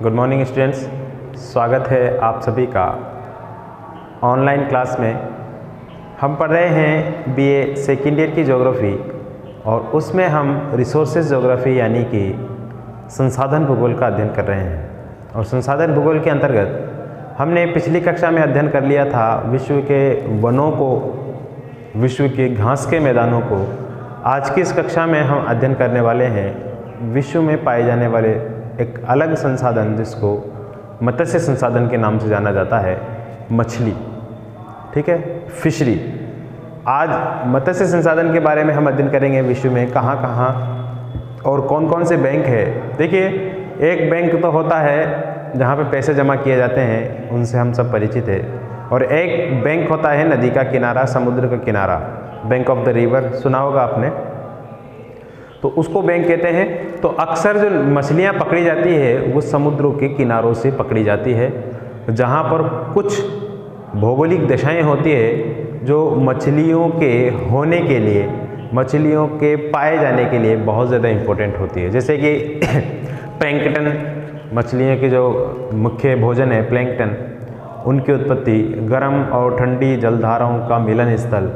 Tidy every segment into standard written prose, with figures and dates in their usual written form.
Good morning students, स्वागत है आप सभी का ऑनलाइन क्लास में। हम पढ़ रहे हैं बीए सेकेंड ईयर की ज्योग्राफी और उसमें हम रिसोर्सेज ज्योग्राफी यानी कि संसाधन भूगोल का अध्ययन कर रहे हैं। और संसाधन भूगोल के अंतर्गत हमने पिछली कक्षा में अध्ययन कर लिया था विश्व के वनों को, विश्व के घास के मैदानों को। आज की इस कक्षा में हम अध्ययन करने वाले हैं विश्व में पाए जाने वाले एक अलग संसाधन जिसको मत्स्य संसाधन के नाम से जाना जाता है, मछली। ठीक है, फिशरी। आज मत्स्य संसाधन के बारे में हम अध्ययन करेंगे। विश्व में कहाँ कहाँ और कौन कौन से बैंक है। देखिए, एक बैंक तो होता है जहाँ पे पैसे जमा किए जाते हैं, उनसे हम सब परिचित हैं। और एक बैंक होता है नदी का किनारा, समुद्र का किनारा, बैंक ऑफ द रिवर, सुना होगा आपने, तो उसको बैंक कहते हैं। तो अक्सर जो मछलियाँ पकड़ी जाती है वो समुद्रों के किनारों से पकड़ी जाती है, जहाँ पर कुछ भौगोलिक दशाएं होती है जो मछलियों के होने के लिए, मछलियों के पाए जाने के लिए बहुत ज़्यादा इम्पोर्टेंट होती है। जैसे कि प्लैंकटन, मछलियों के जो मुख्य भोजन है प्लैंकटन, उनकी उत्पत्ति, गर्म और ठंडी जलधाराओं का मिलन स्थल,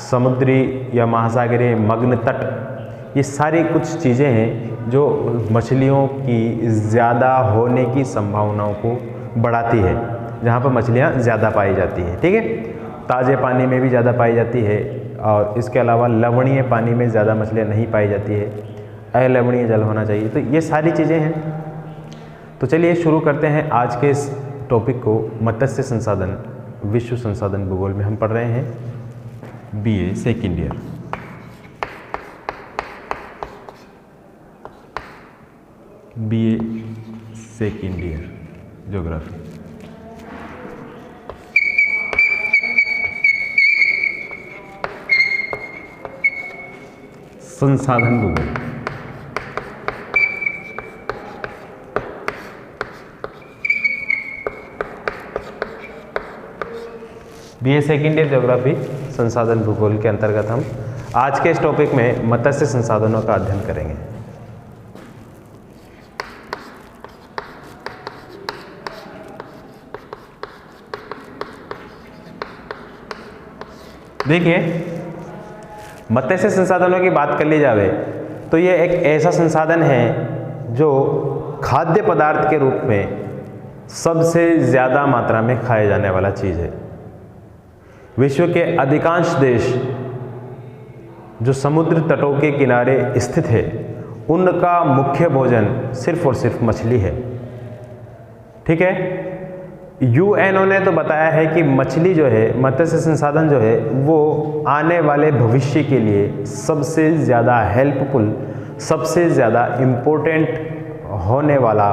समुद्री या महासागरीय मग्न तट, ये सारी कुछ चीज़ें हैं जो मछलियों की ज़्यादा होने की संभावनाओं को बढ़ाती है, जहाँ पर मछलियाँ ज़्यादा पाई जाती हैं। ठीक है, ताज़े पानी में भी ज़्यादा पाई जाती है और इसके अलावा लवणीय पानी में ज़्यादा मछलियाँ नहीं पाई जाती है, अलवणीय जल होना चाहिए। तो ये सारी चीज़ें हैं। तो चलिए शुरू करते हैं आज के इस टॉपिक को। मत्स्य संसाधन विश्व संसाधन भूगोल में हम पढ़ रहे हैं BA second year. BA second year geography. संसाधन भूगोल। बीए सेकेंड ईयर ज्योग्राफी संसाधन भूगोल के अंतर्गत हम आज के इस टॉपिक में मत्स्य संसाधनों का अध्ययन करेंगे। देखिए, मत्स्य संसाधनों की बात कर ली जाए तो ये एक ऐसा संसाधन है जो खाद्य पदार्थ के रूप में सबसे ज़्यादा मात्रा में खाए जाने वाला चीज़ है। विश्व के अधिकांश देश जो समुद्र तटों के किनारे स्थित है, उनका मुख्य भोजन सिर्फ और सिर्फ मछली है। ठीक है, यूएनओ ने तो बताया है कि मछली जो है, मत्स्य संसाधन जो है, वो आने वाले भविष्य के लिए सबसे ज़्यादा हेल्पफुल, सबसे ज़्यादा इम्पोर्टेंट होने वाला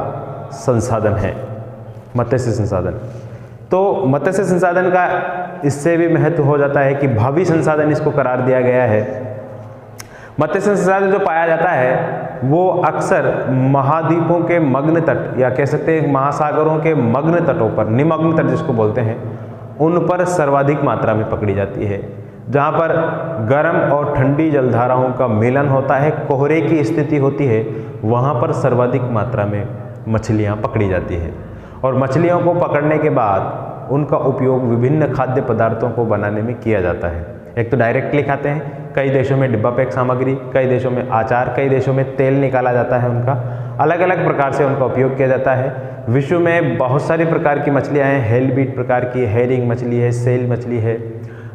संसाधन है मत्स्य संसाधन। तो मत्स्य संसाधन का इससे भी महत्व हो जाता है कि भावी संसाधन इसको करार दिया गया है। मत्स्य संसाधन जो पाया जाता है वो अक्सर महाद्वीपों के मग्न तट, या कह सकते हैं महासागरों के मग्न तटों पर, निमग्न तट जिसको बोलते हैं, उन पर सर्वाधिक मात्रा में पकड़ी जाती है, जहाँ पर गर्म और ठंडी जलधाराओं का मिलन होता है, कोहरे की स्थिति होती है, वहाँ पर सर्वाधिक मात्रा में मछलियाँ पकड़ी जाती है। और मछलियों को पकड़ने के बाद उनका उपयोग विभिन्न खाद्य पदार्थों को बनाने में किया जाता है। एक तो डायरेक्टली खाते हैं, कई देशों में डिब्बा पैक सामग्री, कई देशों में अचार, कई देशों में तेल निकाला जाता है उनका, अलग अलग प्रकार से उनका उपयोग किया जाता है। विश्व में बहुत सारी प्रकार की मछलियाँ हैं, हेलबीट प्रकार की, हेरिंग मछली है, सेल मछली है,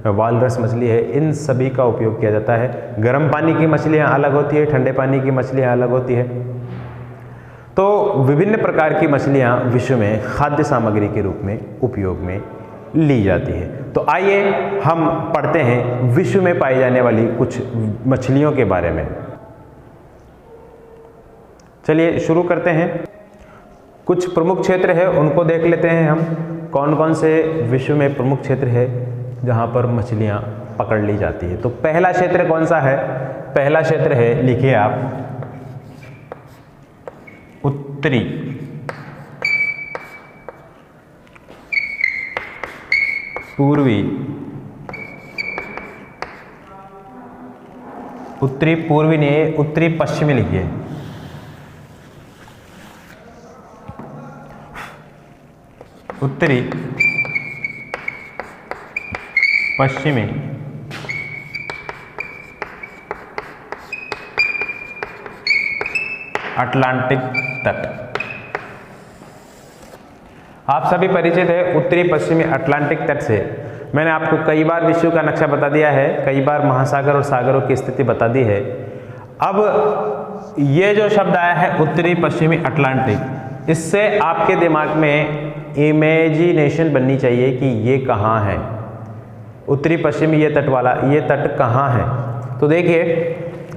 वालरस मछली है, इन सभी का उपयोग किया जाता है। गर्म पानी की मछलियाँ अलग होती है, ठंडे पानी की मछलियाँ अलग होती है। तो विभिन्न प्रकार की मछलियाँ विश्व में खाद्य सामग्री के रूप में उपयोग में ली जाती है। तो आइए हम पढ़ते हैं विश्व में पाई जाने वाली कुछ मछलियों के बारे में। चलिए शुरू करते हैं। कुछ प्रमुख क्षेत्र है उनको देख लेते हैं हम, कौन कौन से विश्व में प्रमुख क्षेत्र है जहाँ पर मछलियाँ पकड़ ली जाती है। तो पहला क्षेत्र कौन सा है? पहला क्षेत्र है, लिखिए आप, उत्तरी पूर्वी, उत्तरी पूर्वी ने उत्तरी पश्चिमी लिखिए। उत्तरी पश्चिमी अटलांटिक तट। आप सभी परिचित हैं उत्तरी पश्चिमी अटलांटिक तट से। मैंने आपको कई बार विश्व का नक्शा बता दिया है, कई बार महासागर और सागरों की स्थिति बता दी है। अब ये जो शब्द आया है उत्तरी पश्चिमी अटलांटिक, इससे आपके दिमाग में इमेजिनेशन बननी चाहिए कि ये कहाँ है, उत्तरी पश्चिमी ये तट वाला, ये तट कहाँ है। तो देखिए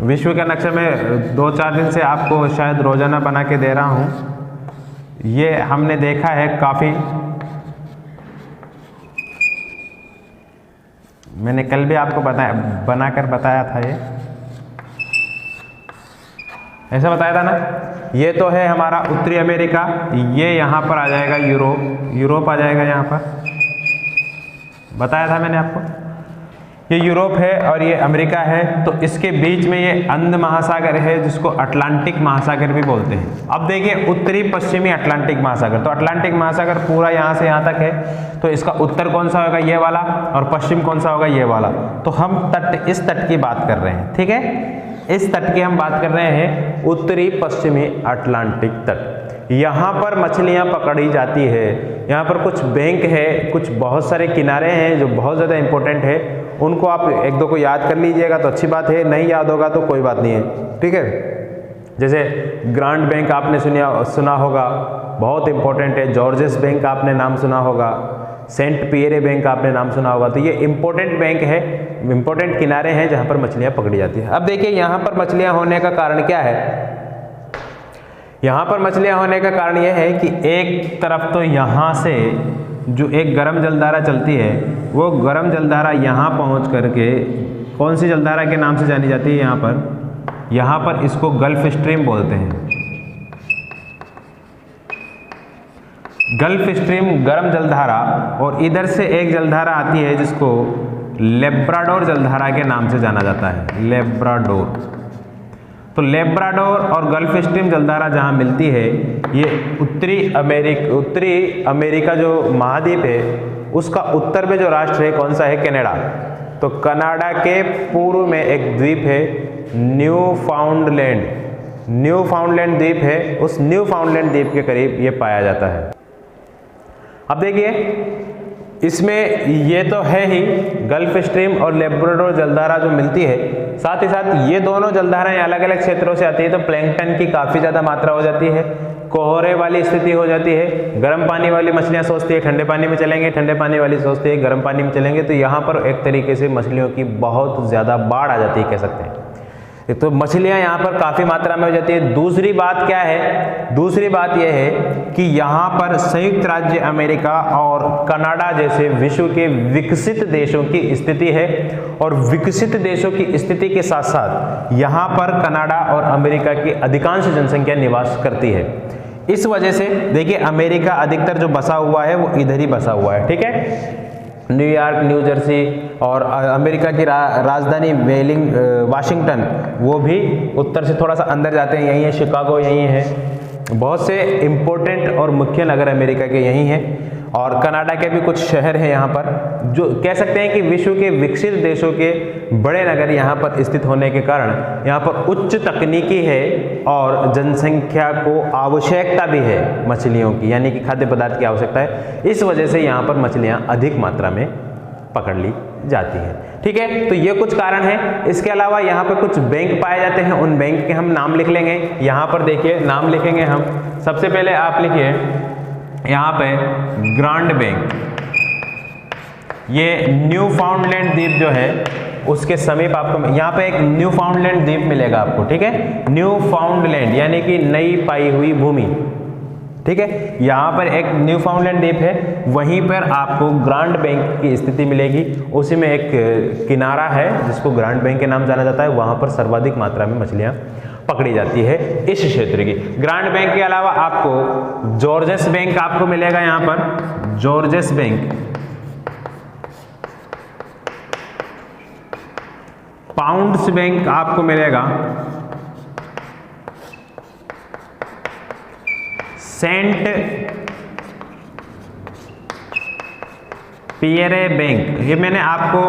विश्व का नक्शा में 2-4 दिन से आपको शायद रोजाना बना के दे रहा हूँ। ये हमने देखा है काफ़ी, मैंने कल भी आपको बनाकर बताया था। ये ऐसा बताया था ना। ये तो है हमारा उत्तरी अमेरिका, ये यहाँ पर आ जाएगा यूरोप आ जाएगा, यहाँ पर बताया था मैंने आपको। ये यूरोप है और ये अमेरिका है। तो इसके बीच में ये अंध महासागर है जिसको अटलांटिक महासागर भी बोलते हैं। अब देखिए उत्तरी पश्चिमी अटलांटिक महासागर, तो अटलांटिक महासागर पूरा यहाँ से यहाँ तक है। तो इसका उत्तर कौन सा होगा, ये वाला, और पश्चिम कौन सा होगा, ये वाला। तो हम इस तट की बात कर रहे हैं, ठीक है, इस तट की हम बात कर रहे हैं, उत्तरी पश्चिमी अटलांटिक तट। यहाँ पर मछलियाँ पकड़ी जाती है। यहाँ पर कुछ बैंक है, कुछ बहुत सारे किनारे हैं जो बहुत ज़्यादा इंपॉर्टेंट है। उनको आप 1-2 को याद कर लीजिएगा तो अच्छी बात है, नहीं याद होगा तो कोई बात नहीं है, ठीक है। जैसे ग्रांड बैंक आपने सुना होगा, बहुत इंपॉर्टेंट है। जॉर्जेस बैंक आपने नाम सुना होगा, सेंट पियरे बैंक आपने नाम सुना होगा। तो ये इंपॉर्टेंट बैंक है, इंपॉर्टेंट किनारे हैं जहाँ पर मछलियाँ पकड़ी जाती है। अब देखिए यहाँ पर मछलियाँ होने का कारण क्या है। यहाँ पर मछलियाँ होने का कारण यह है कि एक तरफ तो यहाँ से जो एक गर्म जलधारा चलती है, वो गर्म जलधारा यहाँ पहुँच करके कौन सी जलधारा के नाम से जानी जाती है, यहाँ पर इसको गल्फ स्ट्रीम बोलते हैं। गल्फ स्ट्रीम गर्म जलधारा, और इधर से एक जलधारा आती है जिसको लेब्राडोर जलधारा के नाम से जाना जाता है, लेब्राडोर। तो लेब्राडोर और गल्फ स्ट्रीम जलधारा जहाँ मिलती है, ये उत्तरी अमेरिका जो महाद्वीप है उसका उत्तर में जो राष्ट्र है कौन सा है, कनाडा। तो कनाडा के पूर्व में एक द्वीप है न्यूफाउंडलैंड द्वीप है। उस न्यूफाउंडलैंड द्वीप के करीब ये पाया जाता है। अब देखिए इसमें ये तो है ही गल्फ स्ट्रीम और लेब्राडोर जलधारा जो मिलती है, साथ ही साथ ये दोनों जलधाराएं अलग अलग क्षेत्रों से आती है। तो प्लैंकटन की काफ़ी ज़्यादा मात्रा हो जाती है, कोहरे वाली स्थिति हो जाती है। गर्म पानी वाली मछलियाँ सोचती है ठंडे पानी में चलेंगे, ठंडे पानी वाली सोचती है गर्म पानी में चलेंगे। तो यहाँ पर एक तरीके से मछलियों की बहुत ज़्यादा बाढ़ आ जाती है, कह सकते हैं। तो मछलियाँ यहाँ पर काफ़ी मात्रा में हो जाती है। दूसरी बात क्या है, दूसरी बात यह है कि यहाँ पर संयुक्त राज्य अमेरिका और कनाडा जैसे विश्व के विकसित देशों की स्थिति है, और विकसित देशों की स्थिति के साथ साथ यहाँ पर कनाडा और अमेरिका की अधिकांश जनसंख्या निवास करती है। इस वजह से देखिए अमेरिका अधिकतर जो बसा हुआ है वो इधर ही बसा हुआ है, ठीक है। न्यूयॉर्क, न्यू जर्सी और अमेरिका की राजधानी वाशिंगटन, वो भी उत्तर से थोड़ा सा अंदर जाते हैं, यही है। शिकागो यही है। बहुत से इम्पोर्टेंट और मुख्य नगर अमेरिका के यही हैं, और कनाडा के भी कुछ शहर हैं यहाँ पर, जो कह सकते हैं कि विश्व के विकसित देशों के बड़े नगर यहाँ पर स्थित होने के कारण यहाँ पर उच्च तकनीकी है और जनसंख्या को आवश्यकता भी है मछलियों की, यानी कि खाद्य पदार्थ की आवश्यकता है। इस वजह से यहाँ पर मछलियाँ अधिक मात्रा में पकड़ ली जाती हैं, ठीक है। तो ये कुछ कारण है। इसके अलावा यहाँ पर कुछ बैंक पाए जाते हैं, उन बैंक के हम नाम लिख लेंगे। यहाँ पर देखिए नाम लिखेंगे हम। सबसे पहले आप लिखिए यहाँ पे ग्रांड बैंक, ये न्यूफाउंडलैंड द्वीप जो है उसके समीप आपको यहाँ पे एक न्यूफाउंडलैंड द्वीप मिलेगा आपको, ठीक है। न्यूफाउंडलैंड यानी कि नई पाई हुई भूमि, ठीक है। यहाँ पर एक न्यूफाउंडलैंड द्वीप है, वहीं पर आपको ग्रांड बैंक की स्थिति मिलेगी। उसी में एक किनारा है जिसको ग्रांड बैंक के नाम जाना जाता है, वहाँ पर सर्वाधिक मात्रा में मछलियाँ पकड़ी जाती है इस क्षेत्र की। ग्रांड बैंक के अलावा आपको जॉर्जेस बैंक आपको मिलेगा, यहाँ पर जॉर्जेस बैंक, पाउंड्स बैंक आपको मिलेगा, सेंट पियरे बैंक, ये मैंने आपको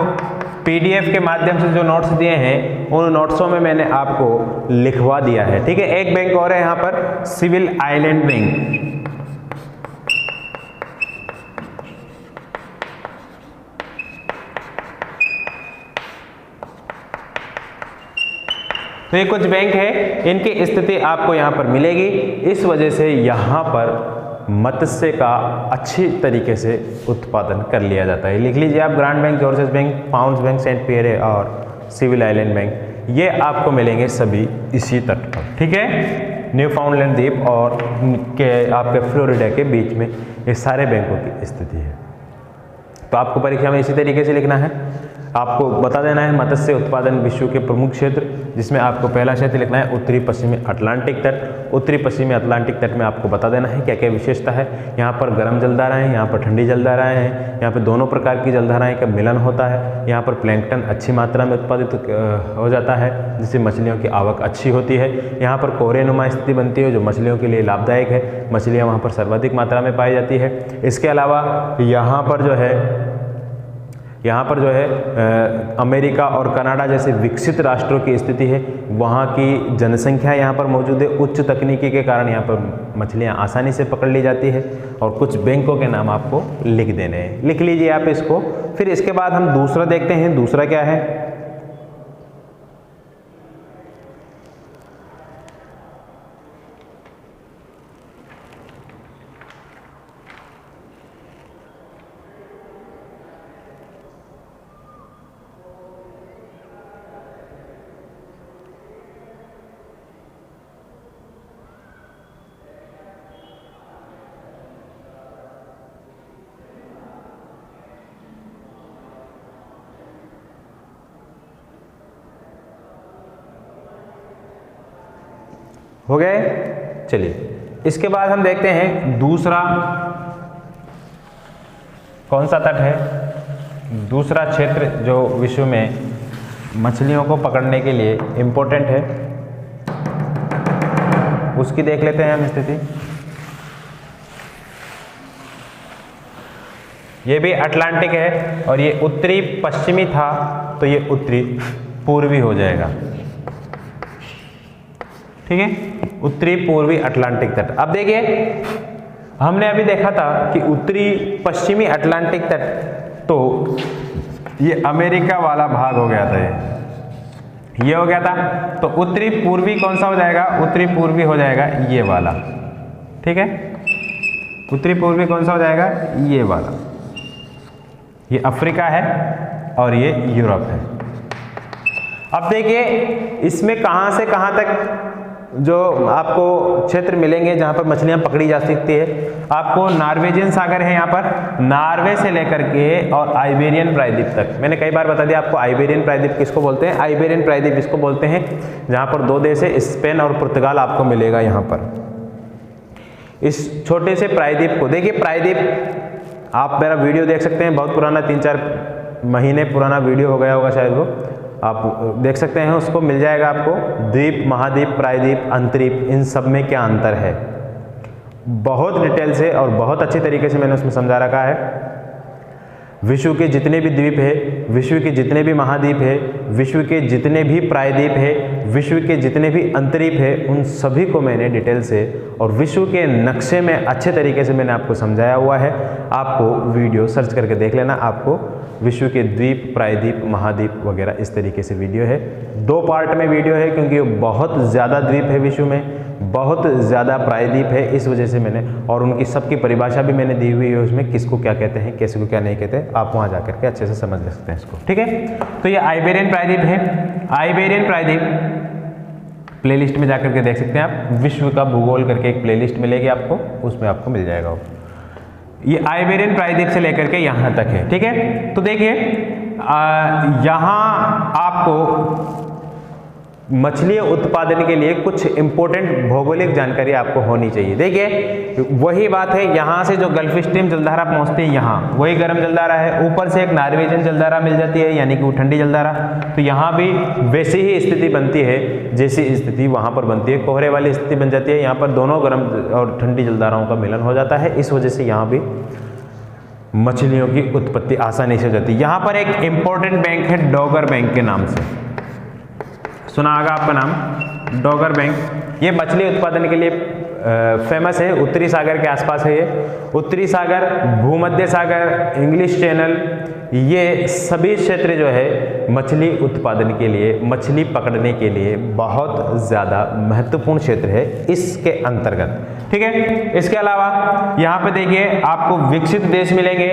PDF के माध्यम से जो नोट्स दिए हैं उन नोट्सों में मैंने आपको लिखवा दिया है, ठीक है। एक बैंक और है यहाँ पर, सिविल आइलैंड बैंक। तो ये कुछ बैंक है, इनकी स्थिति आपको यहाँ पर मिलेगी। इस वजह से यहाँ पर मत्स्य का अच्छी तरीके से उत्पादन कर लिया जाता है। लिख लीजिए आप, Grand Bank, Georges Bank, Pounds Bank, Saint Pierre और सिविल आइलैंड बैंक, ये आपको मिलेंगे सभी इसी तट पर, ठीक है। न्यूफाउंडलैंड द्वीप और के आपके फ्लोरिडा के बीच में ये सारे बैंकों की स्थिति है। तो आपको परीक्षा में इसी तरीके से लिखना है। आपको बता देना है मत्स्य उत्पादन विश्व के प्रमुख क्षेत्र, जिसमें आपको पहला क्षेत्र लिखना है उत्तरी पश्चिमी अटलांटिक तट। उत्तरी पश्चिमी अटलांटिक तट में आपको बता देना है क्या क्या विशेषता है। यहाँ पर गर्म जलधाराएं हैं, यहाँ पर ठंडी जलधाराएं हैं, यहाँ पर दोनों प्रकार की जलधाराएं का मिलन होता है। यहाँ पर प्लैंकटन अच्छी मात्रा में उत्पादित हो जाता है, जिससे मछलियों की आवक अच्छी होती है। यहाँ पर कोहरेनुमा स्थिति बनती है जो मछलियों के लिए लाभदायक है, मछलियाँ वहाँ पर सर्वाधिक मात्रा में पाई जाती है। इसके अलावा यहाँ पर जो है अमेरिका और कनाडा जैसे विकसित राष्ट्रों की स्थिति है। वहाँ की जनसंख्या यहाँ पर मौजूद है, उच्च तकनीकी के कारण यहाँ पर मछलियाँ आसानी से पकड़ ली जाती है। और कुछ बैंकों के नाम आपको लिख देने हैं, लिख लीजिए आप इसको। फिर इसके बाद हम दूसरा देखते हैं, दूसरा क्या है। हो गए, चलिए इसके बाद हम देखते हैं दूसरा कौन सा तट है। दूसरा क्षेत्र जो विश्व में मछलियों को पकड़ने के लिए इम्पोर्टेंट है, उसकी देख लेते हैं हम स्थिति। ये भी अटलांटिक है और ये उत्तरी पश्चिमी था, तो ये उत्तरी पूर्वी हो जाएगा, ठीक है। उत्तरी पूर्वी अटलांटिक तट। अब देखिए, हमने अभी देखा था कि उत्तरी पश्चिमी अटलांटिक तट, तो ये अमेरिका वाला भाग हो गया था, ये हो गया था। तो उत्तरी पूर्वी कौन सा हो जाएगा? उत्तरी पूर्वी हो जाएगा ये वाला, ठीक है। उत्तरी पूर्वी कौन सा हो जाएगा? ये वाला। ये अफ्रीका है और ये यूरोप है। अब देखिए, इसमें कहां से कहां तक जो आपको क्षेत्र मिलेंगे जहां पर मछलियां पकड़ी जा सकती है। आपको नॉर्वेजियन सागर है यहाँ पर, नॉर्वे से लेकर के और आइबेरियन प्रायद्वीप तक। मैंने कई बार बता दिया आपको आइबेरियन प्रायद्वीप किसको बोलते हैं। आइबेरियन प्रायद्वीप इसको बोलते हैं जहां पर दो देश है, स्पेन और पुर्तगाल आपको मिलेगा यहाँ पर। इस छोटे से प्रायद्वीप को देखिए, प्रायद्वीप आप मेरा वीडियो देख सकते हैं, बहुत पुराना 3-4 महीने पुराना वीडियो हो गया होगा शायद, वो आप देख सकते हैं, उसको मिल जाएगा आपको। द्वीप, महाद्वीप, प्रायद्वीप, अंतरीप, इन सब में क्या अंतर है, बहुत डिटेल से और बहुत अच्छी तरीके से मैंने उसमें समझा रखा है। विश्व के जितने भी द्वीप है, विश्व के जितने भी महाद्वीप है, विश्व के जितने भी प्रायद्वीप है, विश्व के जितने भी अंतरीप है, उन सभी को मैंने डिटेल से और विश्व के नक्शे में अच्छे तरीके से मैंने आपको समझाया हुआ है। आपको वीडियो सर्च करके देख लेना, आपको विश्व के द्वीप, प्रायद्वीप, महाद्वीप वगैरह इस तरीके से वीडियो है। 2 पार्ट में वीडियो है क्योंकि बहुत ज़्यादा द्वीप है विश्व में, बहुत ज़्यादा प्रायद्वीप है, इस वजह से मैंने, और उनकी सबकी परिभाषा भी मैंने दी हुई है उसमें, किसको क्या कहते हैं, किसी को क्या नहीं कहते, आप वहाँ जा करके अच्छे से समझ सकते हैं इसको, ठीक है। तो ये आइबेरियन प्रायद्वीप है। आइबेरियन प्रायद्वीप प्लेलिस्ट में जाकर के देख सकते हैं आप, विश्व का भूगोल करके एक प्लेलिस्ट मिलेगी आपको, उसमें आपको मिल जाएगा वो। ये आइबेरियन प्रायद्वीप से लेकर के यहाँ तक है, ठीक है। तो देखिए, यहाँ आपको मछली उत्पादन के लिए कुछ इंपॉर्टेंट भौगोलिक जानकारी आपको होनी चाहिए। देखिए, वही बात है, यहाँ से जो गल्फ स्ट्रीम जलधारा पहुँचती है, यहाँ वही गर्म जलधारा है, ऊपर से एक नॉर्वेजियन जलधारा मिल जाती है, यानी कि वो ठंडी जलधारा। तो यहाँ भी वैसी ही स्थिति बनती है जैसी स्थिति वहाँ पर बनती है, कोहरे वाली स्थिति बन जाती है। यहाँ पर दोनों गर्म और ठंडी जलधाराओं का मिलन हो जाता है, इस वजह से यहाँ भी मछलियों की उत्पत्ति आसानी से हो जाती है। यहाँ पर एक इम्पोर्टेंट बैंक है डॉगर बैंक के नाम से, सुना होगा आपका नाम, डॉगर बैंक। ये मछली उत्पादन के लिए फेमस है, उत्तरी सागर के आसपास है ये। उत्तरी सागर, भूमध्य सागर, इंग्लिश चैनल, ये सभी क्षेत्र जो है मछली उत्पादन के लिए, मछली पकड़ने के लिए बहुत ज़्यादा महत्वपूर्ण क्षेत्र है इसके अंतर्गत, ठीक है। इसके अलावा यहाँ पे देखिए आपको विकसित देश मिलेंगे,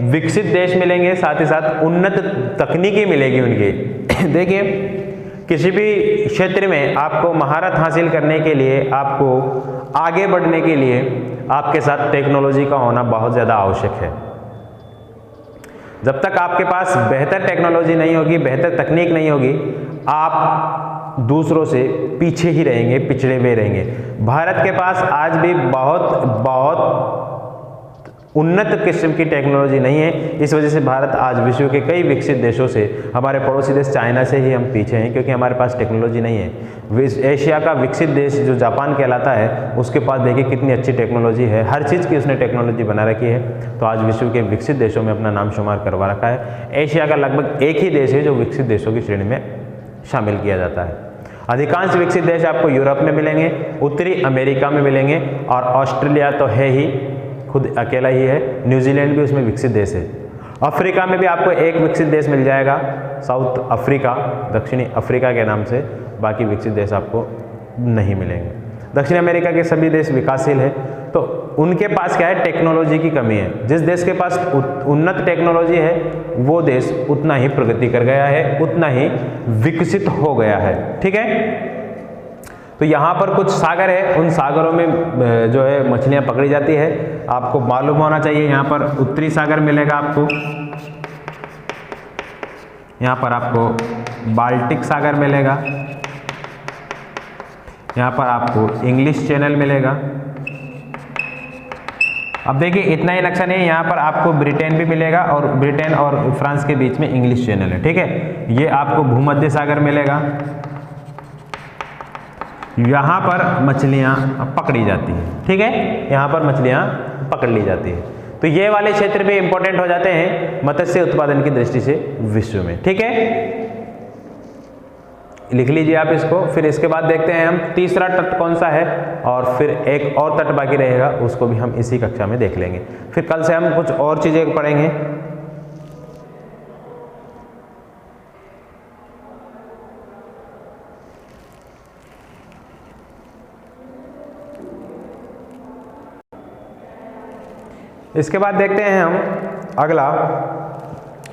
विकसित देश मिलेंगे, साथ ही साथ उन्नत तकनीकी मिलेगी उनकी। देखिए किसी भी क्षेत्र में आपको महारत हासिल करने के लिए, आपको आगे बढ़ने के लिए आपके साथ टेक्नोलॉजी का होना बहुत ज़्यादा आवश्यक है। जब तक आपके पास बेहतर टेक्नोलॉजी नहीं होगी, बेहतर तकनीक नहीं होगी, आप दूसरों से पीछे ही रहेंगे, पिछड़े हुए रहेंगे। भारत के पास आज भी बहुत उन्नत किस्म की टेक्नोलॉजी नहीं है। इस वजह से भारत आज विश्व के कई विकसित देशों से, हमारे पड़ोसी देश चाइना से ही हम पीछे हैं, क्योंकि हमारे पास टेक्नोलॉजी नहीं है। एशिया का विकसित देश जो जापान कहलाता है, उसके पास देखिए कितनी अच्छी टेक्नोलॉजी है, हर चीज़ की उसने टेक्नोलॉजी बना रखी है। तो आज विश्व के विकसित देशों में अपना नाम शुमार करवा रखा है। एशिया का लगभग एक ही देश है जो विकसित देशों की श्रेणी में शामिल किया जाता है। अधिकांश विकसित देश आपको यूरोप में मिलेंगे, उत्तरी अमेरिका में मिलेंगे, और ऑस्ट्रेलिया तो है ही, खुद अकेला ही है। न्यूजीलैंड भी उसमें विकसित देश है। अफ्रीका में भी आपको एक विकसित देश मिल जाएगा, साउथ अफ्रीका, दक्षिणी अफ्रीका के नाम से। बाकी विकसित देश आपको नहीं मिलेंगे। दक्षिण अमेरिका के सभी देश विकासशील है, तो उनके पास क्या है, टेक्नोलॉजी की कमी है। जिस देश के पास उन्नत टेक्नोलॉजी है वो देश उतना ही प्रगति कर गया है, उतना ही विकसित हो गया है, ठीक है। तो यहाँ पर कुछ सागर है, उन सागरों में जो है मछलियाँ पकड़ी जाती है। आपको मालूम होना चाहिए, यहाँ पर उत्तरी सागर मिलेगा आपको, यहाँ पर आपको बाल्टिक सागर मिलेगा, यहाँ पर आपको इंग्लिश चैनल मिलेगा। अब देखिए इतना ही नक्शा नहीं है, यहाँ पर आपको ब्रिटेन भी मिलेगा, और ब्रिटेन और फ्रांस के बीच में इंग्लिश चैनल है, ठीक है। ये आपको भूमध्य सागर मिलेगा, यहाँ पर मछलियाँ पकड़ी जाती हैं, ठीक है, यहाँ पर मछलियाँ पकड़ ली जाती है। तो ये वाले क्षेत्र भी इंपॉर्टेंट हो जाते हैं मत्स्य उत्पादन की दृष्टि से विश्व में, ठीक है। लिख लीजिए आप इसको। फिर इसके बाद देखते हैं हम तीसरा तट कौन सा है, और फिर एक और तट बाकी रहेगा, उसको भी हम इसी कक्षा में देख लेंगे। फिर कल से हम कुछ और चीज़ें पढ़ेंगे। इसके बाद देखते हैं हम अगला,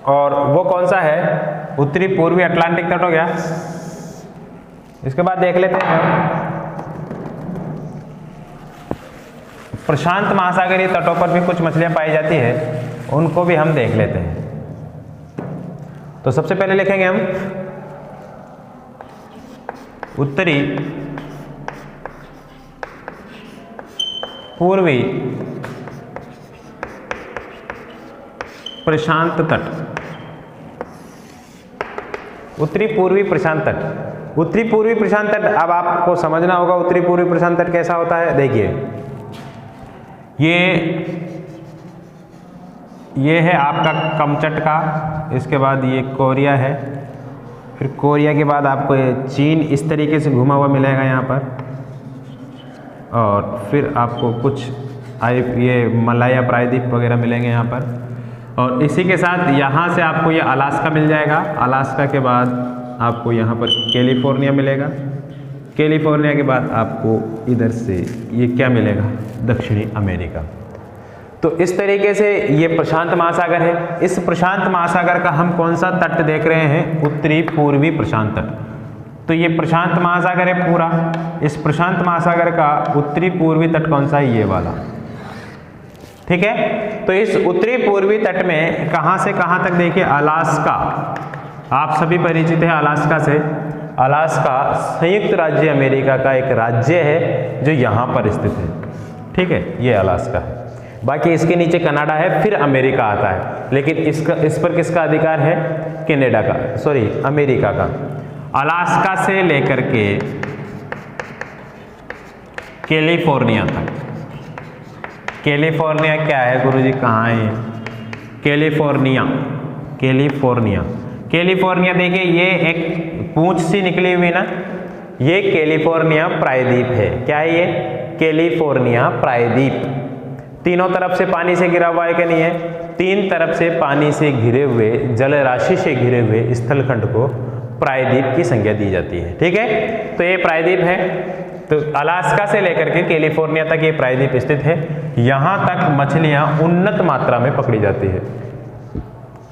और वो कौन सा है, उत्तरी पूर्वी अटलांटिक तट हो गया। इसके बाद देख लेते हैं प्रशांत महासागरीय तटों पर भी कुछ मछलियां पाई जाती है, उनको भी हम देख लेते हैं। तो सबसे पहले लिखेंगे हम उत्तरी पूर्वी प्रशांत तट, उत्तरी पूर्वी प्रशांत तट। उत्तरी पूर्वी प्रशांत तट, अब आपको समझना होगा उत्तरी पूर्वी प्रशांत तट कैसा होता है। देखिए ये है आपका कमचटका, इसके बाद ये कोरिया है, फिर कोरिया के बाद आपको ये चीन इस तरीके से घुमा हुआ मिलेगा यहाँ पर, और फिर आपको कुछ ये मलाया प्रायद्वीप वगैरह मिलेंगे यहाँ पर, और इसी के साथ यहाँ से आपको ये अलास्का मिल जाएगा। अलास्का के बाद आपको यहाँ पर कैलिफोर्निया मिलेगा, कैलिफोर्निया के बाद आपको इधर से ये क्या मिलेगा, दक्षिणी अमेरिका। तो इस तरीके से ये प्रशांत महासागर है। इस प्रशांत महासागर का हम कौन सा तट देख रहे हैं, उत्तरी पूर्वी प्रशांत तट। तो ये प्रशांत महासागर है पूरा, इस प्रशांत महासागर का उत्तरी पूर्वी तट कौन सा है, ये वाला, ठीक है। तो इस उत्तरी पूर्वी तट में कहाँ से कहाँ तक देखिए, अलास्का, आप सभी परिचित हैं अलास्का से। अलास्का संयुक्त राज्य अमेरिका का एक राज्य है जो यहाँ पर स्थित है, ठीक है, ये अलास्का है। बाकी इसके नीचे कनाडा है, फिर अमेरिका आता है, लेकिन इस पर किसका अधिकार है, कनाडा का, सॉरी अमेरिका का। अलास्का से लेकर के कैलिफोर्निया तक। कैलिफोर्निया क्या है गुरुजी, कहाँ है, कैलिफोर्निया। कैलिफोर्निया, कैलिफोर्निया देखिए ये एक पूंछ सी निकली हुई ना, ये कैलिफोर्निया प्रायद्वीप है। क्या है ये? कैलिफोर्निया प्रायद्वीप। तीनों तरफ से पानी से घिरा हुआ है कि नहीं है? तीन तरफ से पानी से घिरे हुए, जल राशि से घिरे हुए स्थलखंड को प्रायद्वीप की संज्ञा दी जाती है। ठीक है, तो ये प्रायद्वीप है। तो अलास्का से लेकर के कैलिफोर्निया तक ये प्रायद्वीप स्थित है। यहाँ तक मछलियाँ उन्नत मात्रा में पकड़ी जाती है।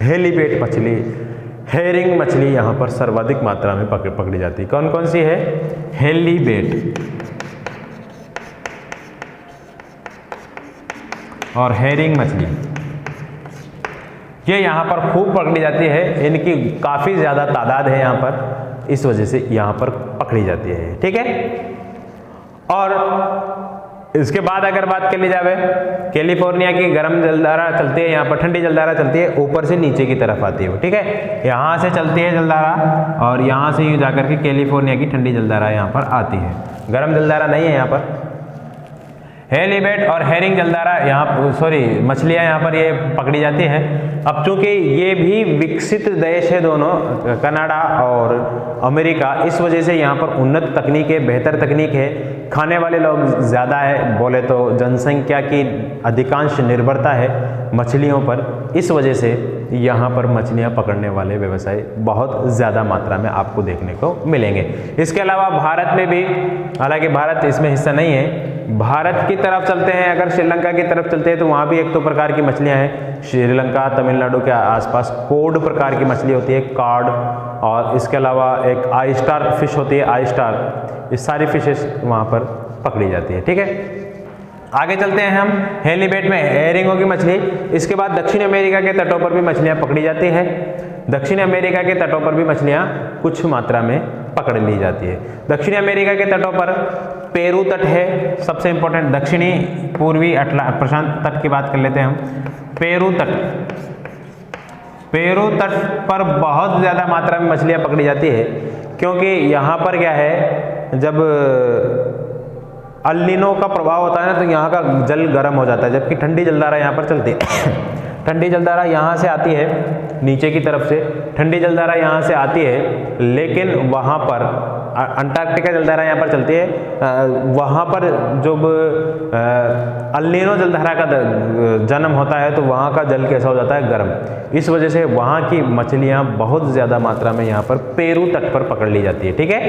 हेलीबेट मछली, हेरिंग मछली यहाँ पर सर्वाधिक मात्रा में पकड़ी जाती है। कौन कौन सी है? हेलीबेट और हेरिंग मछली, ये यहाँ पर खूब पकड़ी जाती है। इनकी काफ़ी ज़्यादा तादाद है यहाँ पर, इस वजह से यहाँ पर पकड़ी जाती है। ठीक है, और इसके बाद अगर बात कर ली जाए, कैलिफोर्निया की गर्म जलधारा चलती है, यहाँ पर ठंडी जलधारा चलती है, ऊपर से नीचे की तरफ आती है वो। ठीक है, यहाँ से चलती है जलधारा और यहाँ से यूँ जाकर के कैलिफोर्निया की ठंडी जलधारा यहाँ पर आती है। गर्म जलधारा नहीं है यहाँ पर। हेलीबेट और हेरिंग जलधारा यहाँ, सॉरी, मछलियाँ यहाँ पर ये पकड़ी जाती हैं। अब चूंकि ये भी विकसित देश है दोनों, कनाडा और अमेरिका, इस वजह से यहाँ पर उन्नत तकनीक है, बेहतर तकनीक है। खाने वाले लोग ज़्यादा है, बोले तो जनसंख्या की अधिकांश निर्भरता है मछलियों पर। इस वजह से यहाँ पर मछलियाँ पकड़ने वाले व्यवसाय बहुत ज़्यादा मात्रा में आपको देखने को मिलेंगे। इसके अलावा भारत में भी, हालांकि भारत इसमें हिस्सा नहीं है, भारत की तरफ चलते हैं, अगर श्रीलंका की तरफ चलते हैं तो वहाँ भी एक तो प्रकार की मछलियाँ हैं। श्रीलंका तमिलनाडु के आसपास कोड प्रकार की मछली होती है, कार्ड, और इसके अलावा एक आई स्टार फिश होती है, आई स्टार। ये सारी फिशेस वहाँ पर पकड़ी जाती है। ठीक है, आगे चलते हैं हम। हेलीबेट में हेरिंगों की मछली। इसके बाद दक्षिण अमेरिका के तटों पर भी मछलियाँ पकड़ी जाती हैं। दक्षिण अमेरिका के तटों पर भी मछलियाँ कुछ मात्रा में पकड़ ली जाती है। दक्षिण अमेरिका के तटों पर पेरू तट है, सबसे इंपॉर्टेंट दक्षिणी पूर्वी प्रशांत तट की बात कर लेते हैं हम। पेरू तट, पेरू तट पर बहुत ज़्यादा मात्रा में मछलियाँ पकड़ी जाती है, क्योंकि यहाँ पर क्या है, जब अल्निनो का प्रभाव होता है ना, तो यहाँ का जल गर्म हो जाता है, जबकि ठंडी जलधारा यहाँ पर चलती है। ठंडी जलधारा यहाँ से आती है, नीचे की तरफ से ठंडी जलधारा यहाँ से आती है, लेकिन वहाँ पर अंटार्कटिका जलधारा यहाँ पर चलती है। वहाँ पर जब अल्निनो जलधारा का जन्म होता है तो वहाँ का जल कैसा हो जाता है? गर्म। इस वजह से वहाँ की मछलियाँ बहुत ज़्यादा मात्रा में यहाँ पर पेरू तट पर पकड़ ली जाती है। ठीक है,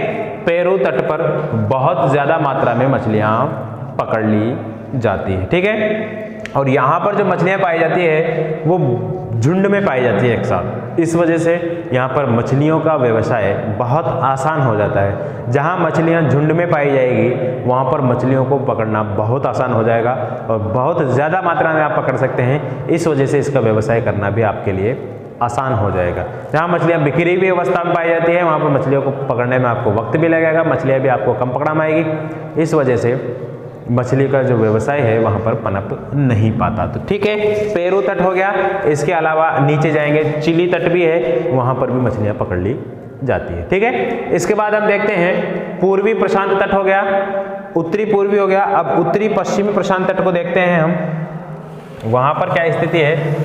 पेरू तट पर बहुत ज़्यादा मात्रा में मछलियाँ पकड़ ली जाती है। ठीक है, और यहाँ पर जो मछलियाँ पाई जाती है वो झुंड में पाई जाती है एक साथ। इस वजह से यहाँ पर मछलियों का व्यवसाय बहुत आसान हो जाता है। जहाँ मछलियाँ झुंड में पाई जाएगी वहाँ पर मछलियों को पकड़ना बहुत आसान हो जाएगा और बहुत ज़्यादा मात्रा में आप पकड़ सकते हैं। इस वजह से इसका व्यवसाय करना भी आपके लिए आसान हो जाएगा। जहाँ मछलियाँ बिखरी हुई अवस्था में पाई जाती है वहाँ पर मछलियों को पकड़ने में आपको वक्त भी लगेगा, मछलियाँ भी आपको कम पकड़ा में आएगी। इस वजह से मछली का जो व्यवसाय है वहाँ पर पनप नहीं पाता। तो ठीक है, पेरू तट हो गया। इसके अलावा नीचे जाएंगे, चिली तट भी है, वहाँ पर भी मछलियाँ पकड़ ली जाती है। ठीक है, इसके बाद हम देखते हैं पूर्वी प्रशांत तट हो गया, उत्तरी पूर्वी हो गया। अब उत्तरी पश्चिमी प्रशांत तट को देखते हैं हम, वहाँ पर क्या स्थिति है।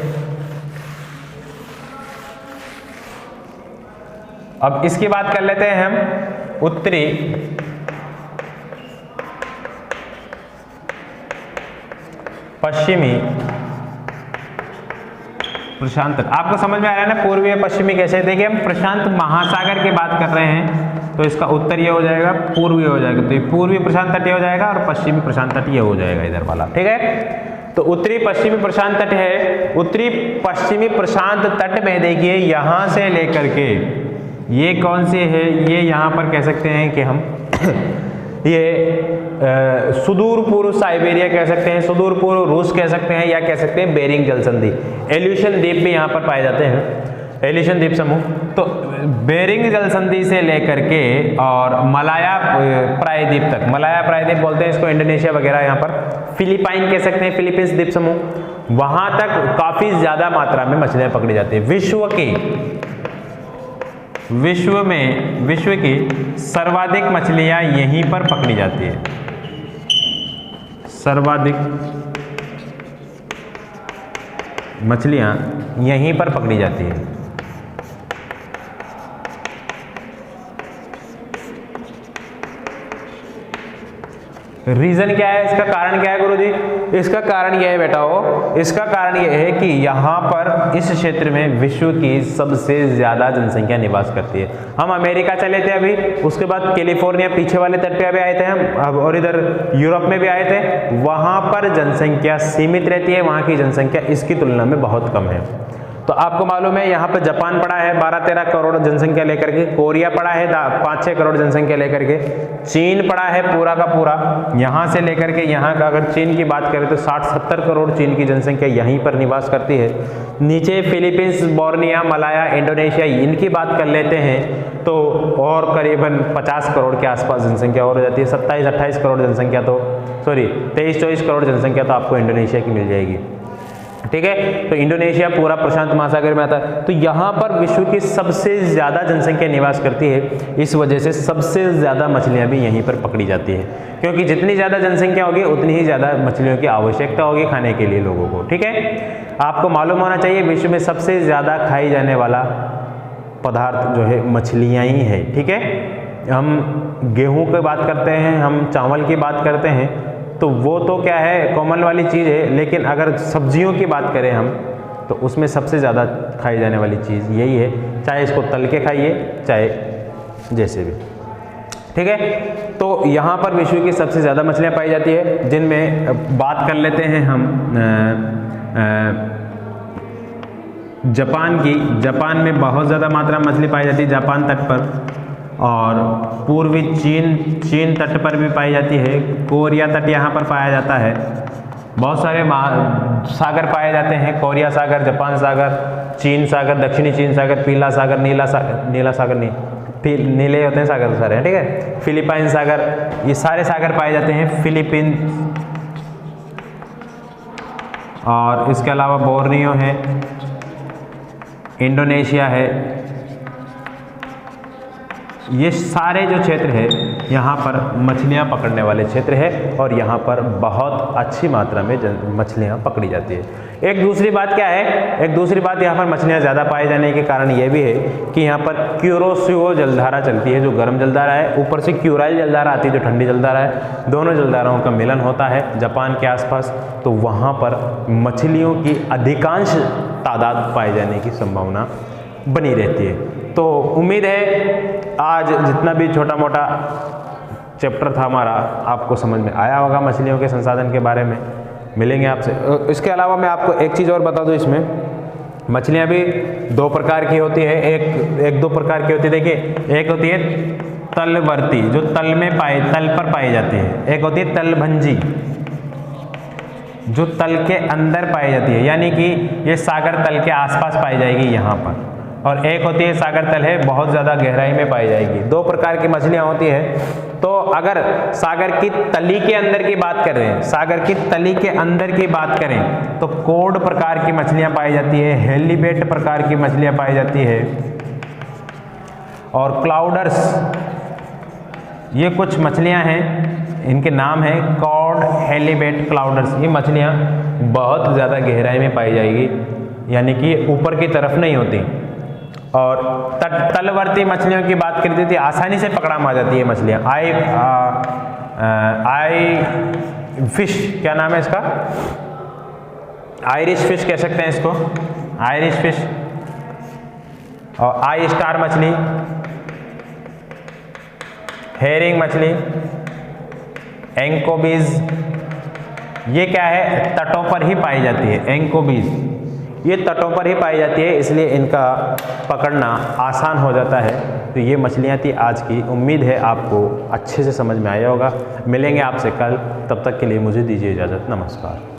अब इसकी बात कर लेते हैं हम उत्तरी पश्चिमी प्रशांत तट। आपको समझ में आ रहा है ना पूर्वी और पश्चिमी कैसे? देखिए, हम प्रशांत महासागर की बात कर रहे हैं तो इसका उत्तर ये हो जाएगा, पूर्वी हो जाएगा, तो ये पूर्वी प्रशांत तट ये हो जाएगा और पश्चिमी प्रशांत तट ये हो जाएगा इधर वाला। ठीक है, तो उत्तरी पश्चिमी प्रशांत तट है। उत्तरी पश्चिमी प्रशांत तट में देखिए यहाँ से लेकर के ये कौन से है, ये यहाँ पर कह सकते हैं कि हम ये सुदूर पूर्व साइबेरिया कह सकते हैं, सुदूर पूर्व रूस कह सकते हैं, या कह सकते हैं बेरिंग जल संधि। एल्यूशन द्वीप भी यहाँ पर पाए जाते हैं, एल्यूशन द्वीप समूह। तो बेरिंग जल संधि से लेकर के और मलाया प्रायद्वीप तक, मलाया प्रायद्वीप बोलते हैं इसको, इंडोनेशिया वगैरह, यहाँ पर फिलीपाइन कह सकते हैं, फिलीपींस द्वीप समूह, वहाँ तक काफ़ी ज़्यादा मात्रा में मछलियाँ पकड़ी जाती है। विश्व की सर्वाधिक मछलियाँ यहीं पर पकड़ी जाती है। सर्वाधिक मछलियाँ यहीं पर पकड़ी जाती है। रीज़न क्या है, इसका कारण क्या है गुरुजी? इसका कारण यह है बेटाओ, इसका कारण यह है कि यहाँ पर इस क्षेत्र में विश्व की सबसे ज़्यादा जनसंख्या निवास करती है। हम अमेरिका चले थे अभी, उसके बाद कैलिफोर्निया पीछे वाले तट पे अभी आए थे हम, और इधर यूरोप में भी आए थे। वहाँ पर जनसंख्या सीमित रहती है, वहाँ की जनसंख्या इसकी तुलना में बहुत कम है। तो आपको मालूम है यहाँ पर जापान पड़ा है 12-13 करोड़ जनसंख्या लेकर के, कोरिया पड़ा है 5-6 करोड़ जनसंख्या लेकर के, चीन पड़ा है पूरा का पूरा यहाँ से लेकर के यहाँ का, अगर चीन की बात करें तो 60-70 करोड़ चीन की जनसंख्या यहीं पर निवास करती है। नीचे फिलीपींस, बोर्निया, मलाया, इंडोनेशिया, इनकी बात कर लेते हैं तो और करीबन 50 करोड़ के आसपास जनसंख्या और हो जाती है। 27-28 करोड़ जनसंख्या तो 23-24 करोड़ जनसंख्या तो आपको इंडोनेशिया की मिल जाएगी। ठीक है, तो इंडोनेशिया पूरा प्रशांत महासागर में आता है। तो यहाँ पर विश्व की सबसे ज़्यादा जनसंख्या निवास करती है, इस वजह से सबसे ज़्यादा मछलियाँ भी यहीं पर पकड़ी जाती है, क्योंकि जितनी ज़्यादा जनसंख्या होगी उतनी ही ज़्यादा मछलियों की आवश्यकता होगी खाने के लिए लोगों को। ठीक है, आपको मालूम होना चाहिए विश्व में सबसे ज़्यादा खाई जाने वाला पदार्थ जो है मछलियाँ ही है। ठीक है, हम गेहूँ की बात करते हैं, हम चावल की बात करते हैं, तो वो तो क्या है कॉमन वाली चीज़ है, लेकिन अगर सब्जियों की बात करें हम तो उसमें सबसे ज़्यादा खाई जाने वाली चीज़ यही है, चाहे इसको तल के खाइए चाहे जैसे भी। ठीक है, तो यहाँ पर विश्व की सबसे ज़्यादा मछलियाँ पाई जाती है, जिनमें बात कर लेते हैं हम जापान की। जापान में बहुत ज़्यादा मात्रा में मछली पाई जाती है जापान तट पर, और पूर्वी चीन तट पर भी पाई जाती है। कोरिया तट यहाँ पर पाया जाता है। बहुत सारे सागर पाए जाते हैं, कोरिया सागर, जापान सागर, चीन सागर, दक्षिणी चीन सागर, पीला सागर, नीले होते हैं सागर सारे, ठीक है, फिलीपाइन सागर, ये सारे सागर पाए जाते हैं फिलीपीन। और इसके अलावा बोर्नियो है, इंडोनेशिया है, ये सारे जो क्षेत्र है यहाँ पर मछलियाँ पकड़ने वाले क्षेत्र है, और यहाँ पर बहुत अच्छी मात्रा में मछलियाँ पकड़ी जाती है। एक दूसरी बात क्या है, एक दूसरी बात यहाँ पर मछलियाँ ज़्यादा पाए जाने के कारण ये भी है कि यहाँ पर क्यूरोसियो जलधारा चलती है, जो गर्म जलधारा है, ऊपर से क्यूराइल जलधारा आती है जो ठंडी जलधारा है। दोनों जलधाराओं का मिलन होता है जापान के आसपास, तो वहाँ पर मछलियों की अधिकांश तादाद पाए जाने की संभावना बनी रहती है। तो उम्मीद है आज जितना भी छोटा मोटा चैप्टर था हमारा आपको समझ में आया होगा मछलियों के संसाधन के बारे में। मिलेंगे आपसे। इसके अलावा मैं आपको एक चीज़ और बता दूं, इसमें मछलियां भी दो प्रकार की होती है, एक दो प्रकार की होती है। देखिए, एक होती है तलवर्ती, जो तल पर पाई जाती है। एक होती है तलभंजी, जो तल के अंदर पाई जाती है, यानी कि ये सागर तल के आसपास पाई जाएगी यहाँ पर। और एक होती है सागर तल है, बहुत ज़्यादा गहराई में पाई जाएगी। दो प्रकार की मछलियाँ होती है। तो अगर सागर की तली के अंदर की बात करें, सागर की तली के अंदर की बात करें तो कोड प्रकार की मछलियाँ पाई जाती है, हेलीबेट प्रकार की मछलियाँ पाई जाती है, और क्लाउडर्स, ये कुछ मछलियाँ हैं, इनके नाम है कॉड, हेलीबेट, क्लाउडर्स। ये मछलियाँ बहुत ज़्यादा गहराई में पाई जाएगी, यानी कि ऊपर की तरफ नहीं होती। और तलवर्ती मछलियों की बात करती थी, आसानी से पकड़ा में आ जाती है मछलियाँ। आई फिश, क्या नाम है इसका, आयरिश फिश कह सकते हैं इसको, आयरिश फिश। और आई स्टार मछली, हेरिंग मछली, एंकोबीज, ये क्या है, तटों पर ही पाई जाती है। एंकोबीज ये तटों पर ही पाई जाती है, इसलिए इनका पकड़ना आसान हो जाता है। तो ये मछलियाँ थी आज की। उम्मीद है आपको अच्छे से समझ में आया होगा। मिलेंगे आपसे कल, तब तक के लिए मुझे दीजिए इजाज़त। नमस्कार।